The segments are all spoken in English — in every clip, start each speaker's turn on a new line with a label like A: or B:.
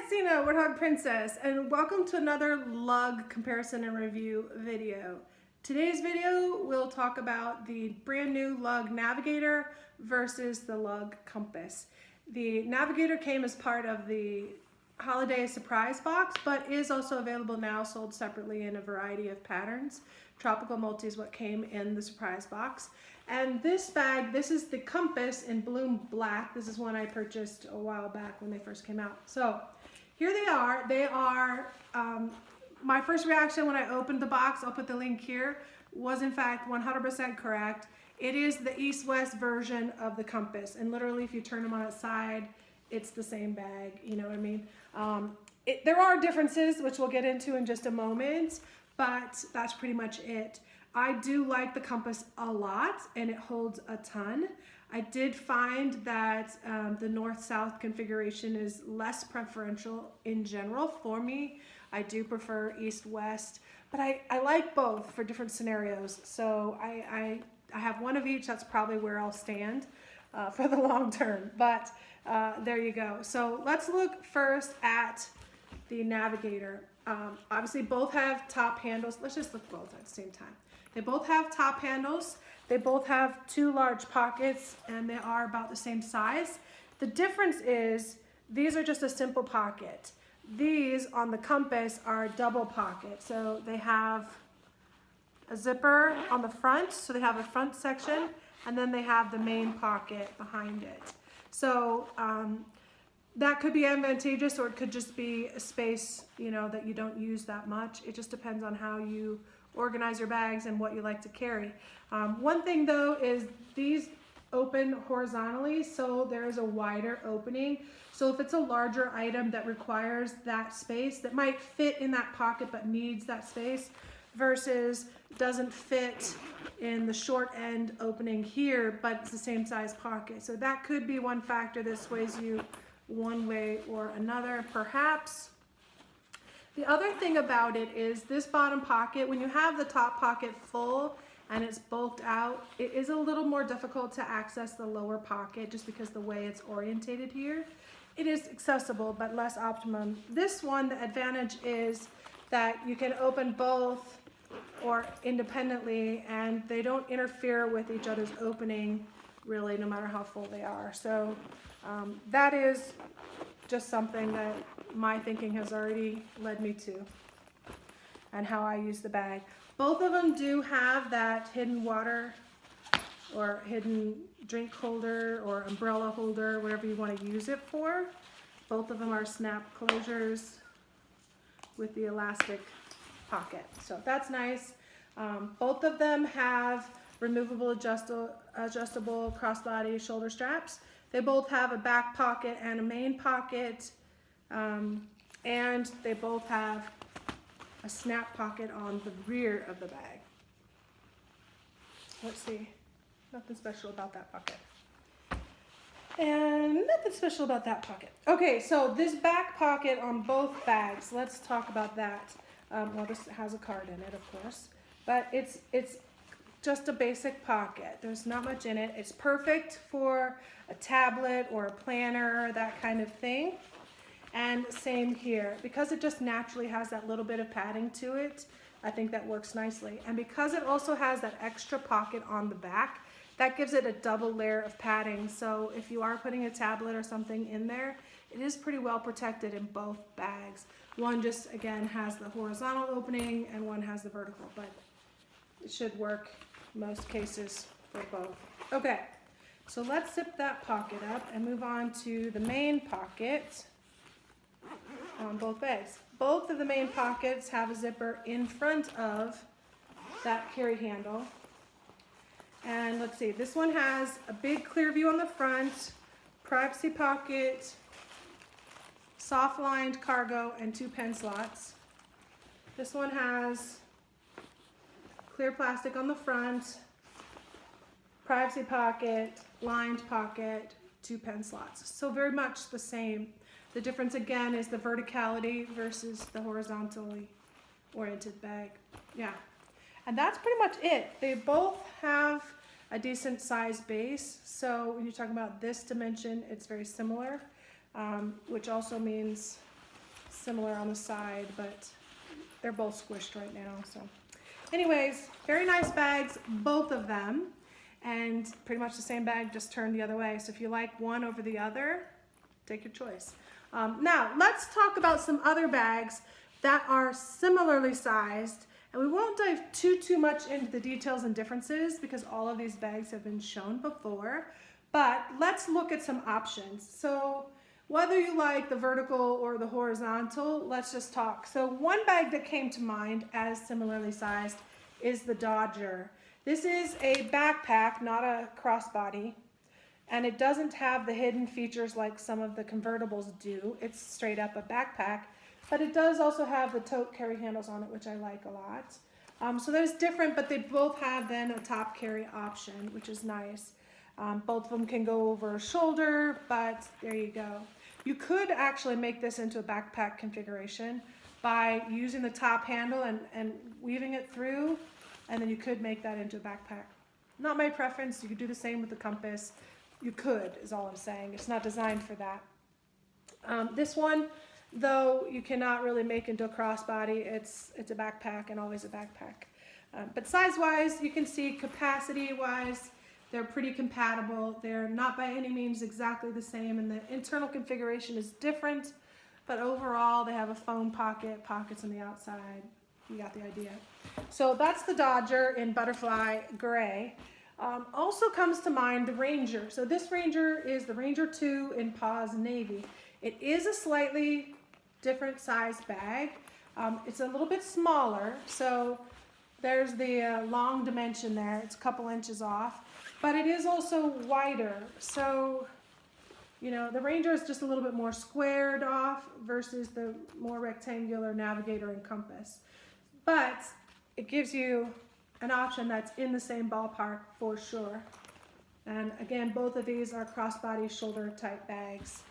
A: Christina, Warthog Princess, and welcome to another lug comparison and review video. Today's video, we'll talk about the brand new lug Navigator versus the lug Compass. The Navigator came as part of the holiday surprise box, but is also available now, sold separately in a variety of patterns. Tropical Multi is what came in the surprise box. And this bag, this is the Compass in Bloom Black. This is one I purchased a while back when they first came out. So here they are. They are, my first reaction when I opened the box, I'll put the link here, was in fact 100% correct. It is the East-West version of the Compass. And literally if you turn them on its side, it's the same bag, you know what I mean? There are differences, which we'll get into in just a moment, but that's pretty much it. I do like the Compass a lot, and it holds a ton. I did find that the north-south configuration is less preferential in general for me. I do prefer east-west, but I like both for different scenarios. So I have one of each. That's probably where I'll stand for the long term, but there you go. So let's look first at the Navigator. Obviously both have top handles. Let's just look both at the same time. They both have top handles. They both have two large pockets, and they are about the same size. The difference is these are just a simple pocket. These on the Compass are a double pocket. So they have a zipper on the front. So they have a front section, and then they have the main pocket behind it. So that could be advantageous, or it could just be a space, you know, that you don't use that much. It just depends on how you organize your bags and what you like to carry. One thing though is these open horizontally, so there is a wider opening. So if it's a larger item that requires that space, that might fit in that pocket but needs that space, versus doesn't fit in the short end opening here, but it's the same size pocket. So that could be one factor that sways you one way or another, perhaps. The other thing about it is this bottom pocket, when you have the top pocket full and it's bulked out, it is a little more difficult to access the lower pocket just because the way it's orientated here. It is accessible, but less optimum. This one, the advantage is that you can open both or independently, and they don't interfere with each other's opening really, no matter how full they are. So that is just something that my thinking has already led me to, and how I use the bag. Both of them do have that hidden water or hidden drink holder or umbrella holder, whatever you want to use it for. Both of them are snap closures with the elastic pocket, so that's nice. Both of them have removable adjustable crossbody shoulder straps. They both have a back pocket and a main pocket, and they both have a snap pocket on the rear of the bag. Let's see, nothing special about that pocket. And nothing special about that pocket. Okay, so this back pocket on both bags, let's talk about that. Well, this has a card in it, of course, but it's just a basic pocket. There's not much in it. It's perfect for a tablet or a planner, that kind of thing. And same here. Because it just naturally has that little bit of padding to it, I think that works nicely. And because it also has that extra pocket on the back, that gives it a double layer of padding. So if you are putting a tablet or something in there, it is pretty well protected in both bags. One just, again, has the horizontal opening, and one has the vertical, but it should work most cases for both. Okay, so let's zip that pocket up and move on to the main pocket on both bags. Both of the main pockets have a zipper in front of that carry handle. And let's see, this one has a big clear view on the front, privacy pocket, soft lined cargo, and 2 pen slots. This one has clear plastic on the front, privacy pocket, lined pocket, 2 pen slots. So very much the same. The difference again is the verticality versus the horizontally oriented bag. Yeah, and that's pretty much it. They both have a decent size base. So when you're talking about this dimension, it's very similar, which also means similar on the side, but they're both squished right now. So anyways, very nice bags, both of them, and pretty much the same bag, just turned the other way. So if you like one over the other, take your choice. Now let's talk about some other bags that are similarly sized, and we won't dive too much into the details and differences because all of these bags have been shown before, but let's look at some options. So whether you like the vertical or the horizontal, let's just talk. So one bag that came to mind as similarly sized is the Dodger. This is a backpack, not a crossbody, and it doesn't have the hidden features like some of the convertibles do. It's straight up a backpack, but it does also have the tote carry handles on it, which I like a lot. So there's different, but they both have then a top carry option, which is nice. Both of them can go over a shoulder, but there you go. You could actually make this into a backpack configuration by using the top handle and weaving it through, and then you could make that into a backpack. Not my preference. You could do the same with the compass. You could, is all I'm saying. It's not designed for that. This one, though, you cannot really make into a crossbody. It's a backpack and always a backpack. But size-wise, you can see capacity-wise, they're pretty compatible. They're not by any means exactly the same, and the internal configuration is different, but overall they have a foam pocket, pockets on the outside. You got the idea. So that's the Dodger in butterfly gray. Also comes to mind the Ranger. So this Ranger is the Ranger 2 in Paws Navy. It is a slightly different size bag. It's a little bit smaller, so there's the long dimension there. It's a couple inches off, but it is also wider. So, you know, the Ranger is just a little bit more squared off versus the more rectangular Navigator and Compass. But it gives you an option that's in the same ballpark for sure. And again, both of these are crossbody shoulder type bags.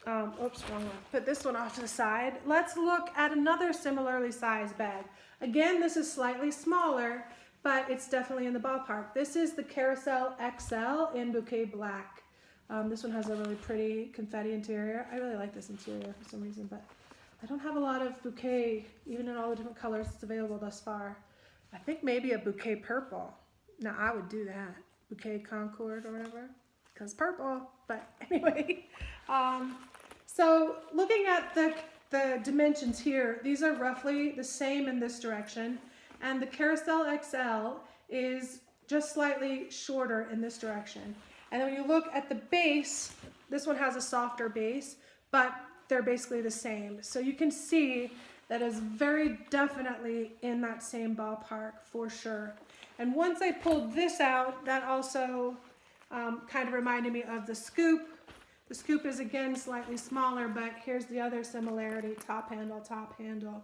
A: Oops, wrong one. Put this one off to the side. Let's look at another similarly sized bag. Again, this is slightly smaller, but it's definitely in the ballpark. This is the Carousel XL in Bouquet Black. This one has a really pretty confetti interior. I really like this interior for some reason, but I don't have a lot of bouquet, even in all the different colors that's available thus far. I think maybe a Bouquet Purple. Now, I would do that. Bouquet Concord or whatever, because purple. But anyway, so looking at the dimensions here, these are roughly the same in this direction, and the Carousel XL is just slightly shorter in this direction. And then when you look at the base, this one has a softer base, but they're basically the same. So you can see that is very definitely in that same ballpark for sure. And once I pulled this out, that also kind of reminded me of the Scoop. The Scoop is again slightly smaller, but here's the other similarity, top handle, top handle.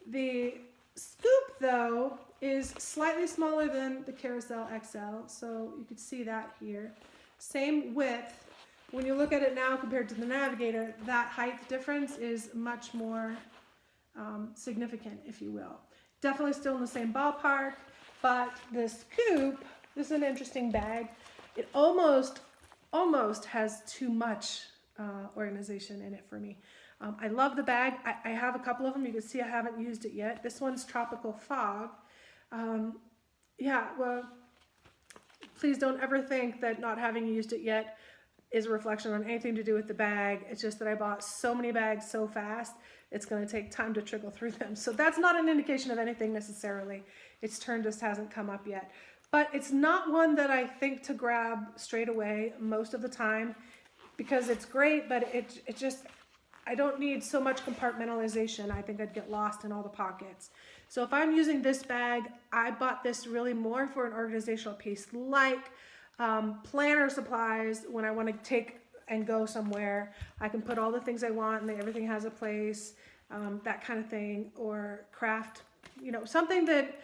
A: The Scoop though is slightly smaller than the Carousel XL, so you can see that here. Same width. When you look at it now compared to the Navigator, that height difference is much more significant, if you will. Definitely still in the same ballpark, but the Scoop, this is an interesting bag. It almost has too much organization in it for me. I love the bag. I have a couple of them. You can see I haven't used it yet. This one's Tropical Fog. Yeah, well, please don't ever think that not having used it yet is a reflection on anything to do with the bag. It's just that I bought so many bags so fast, it's going to take time to trickle through them. So that's not an indication of anything necessarily. Its turn just hasn't come up yet. But it's not one that I think to grab straight away most of the time because it's great, but it just, I don't need so much compartmentalization. I think I'd get lost in all the pockets. So if I'm using this bag, I bought this really more for an organizational piece, like planner supplies. When I want to take and go somewhere, I can put all the things I want and everything has a place, that kind of thing, or craft, you know, something that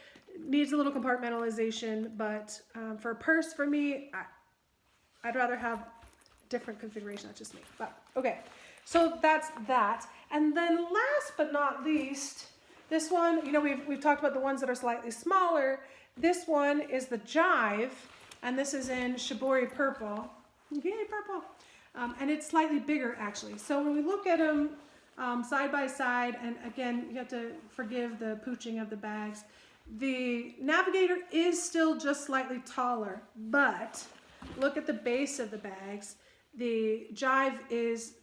A: needs a little compartmentalization. But for a purse, for me, I'd rather have different configuration. That's just me. But okay, so that's that. And then last but not least, this one, you know, we've talked about the ones that are slightly smaller. This one is the Jive, and this is in Shibori Purple. Yay, purple. And it's slightly bigger, actually. So when we look at them side by side, and again, you have to forgive the pooching of the bags. The Navigator is still just slightly taller, but look at the base of the bags. The Jive is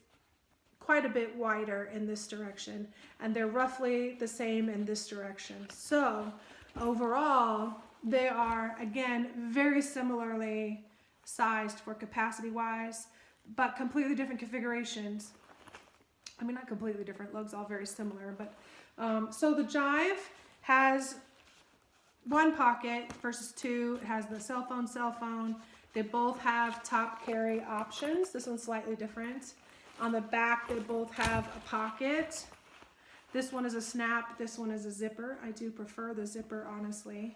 A: quite a bit wider in this direction, and they're roughly the same in this direction. So overall, they are, again, very similarly sized for capacity wise, but completely different configurations. I mean, not completely different, lugs all very similar, but so the Jive has one pocket versus two. It has the cell phone. They both have top carry options. This one's slightly different. On the back, they both have a pocket. This one is a snap, this one is a zipper. I do prefer the zipper, honestly.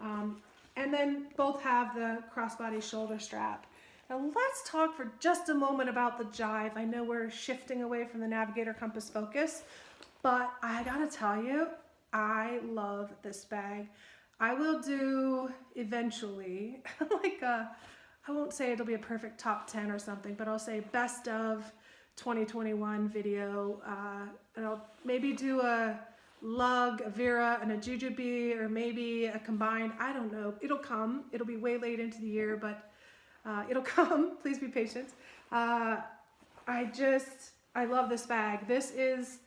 A: And then both have the crossbody shoulder strap. Now let's talk for just a moment about the Jive. I know we're shifting away from the Navigator Compass Focus, but I gotta tell you, I love this bag. I will do eventually, I won't say it'll be a perfect top 10 or something, but I'll say best of 2021 video. And I'll maybe do a lug, a Vera, and a Jujube, or maybe a combined, I don't know. It'll come. It'll be way late into the year, but it'll come. Please be patient. I love this bag. This is,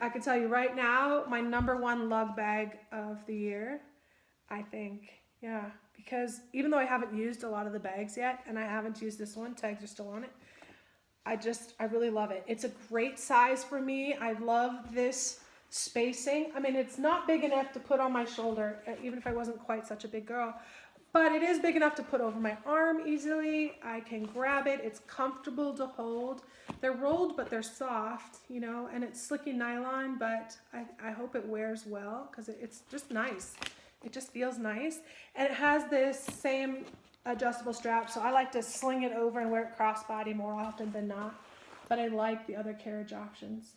A: I can tell you right now, my #1 lug bag of the year, I think. Yeah, because even though I haven't used a lot of the bags yet, and I haven't used this one, tags are still on it, I really love it. It's a great size for me. I love this spacing. I mean, it's not big enough to put on my shoulder, even if I wasn't quite such a big girl, but it is big enough to put over my arm easily. I can grab it. It's comfortable to hold. They're rolled, but they're soft, you know, and it's slicky nylon, but I hope it wears well because it's just nice. It just feels nice. And it has this same adjustable strap, so I like to sling it over and wear it crossbody more often than not, but I like the other carriage options.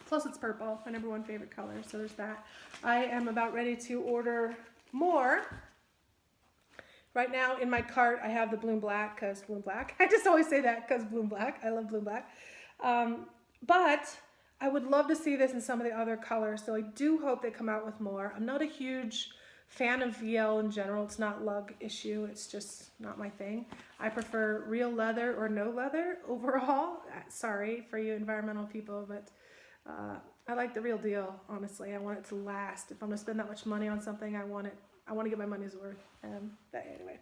A: Plus it's purple, my #1 favorite color, so there's that. I am about ready to order more. Right now in my cart I have the Bloom Black, because Bloom Black. I just always say that because Bloom Black. I love Bloom Black. But I would love to see this in some of the other colors, so I do hope they come out with more. I'm not a huge fan of VL in general. It's not lug issue. It's just not my thing. I prefer real leather or no leather overall. Sorry for you environmental people, but I like the real deal, honestly. I want it to last. If I'm going to spend that much money on something, I want to get my money's worth. But anyway,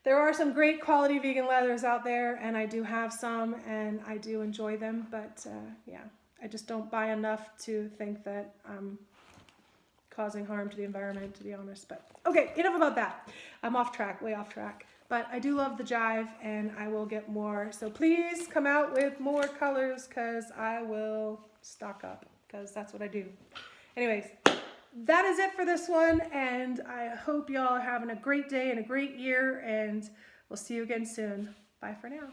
A: there are some great quality vegan leathers out there, and I do have some, and I do enjoy them, but yeah, I just don't buy enough to think that I'm causing harm to the environment, to be honest. But okay, enough about that. I'm off track, way off track. But I do love the Jive, and I will get more. So please come out with more colors, because I will stock up, because that's what I do. Anyways, that is it for this one, and I hope y'all are having a great day and a great year, and we'll see you again soon. Bye for now.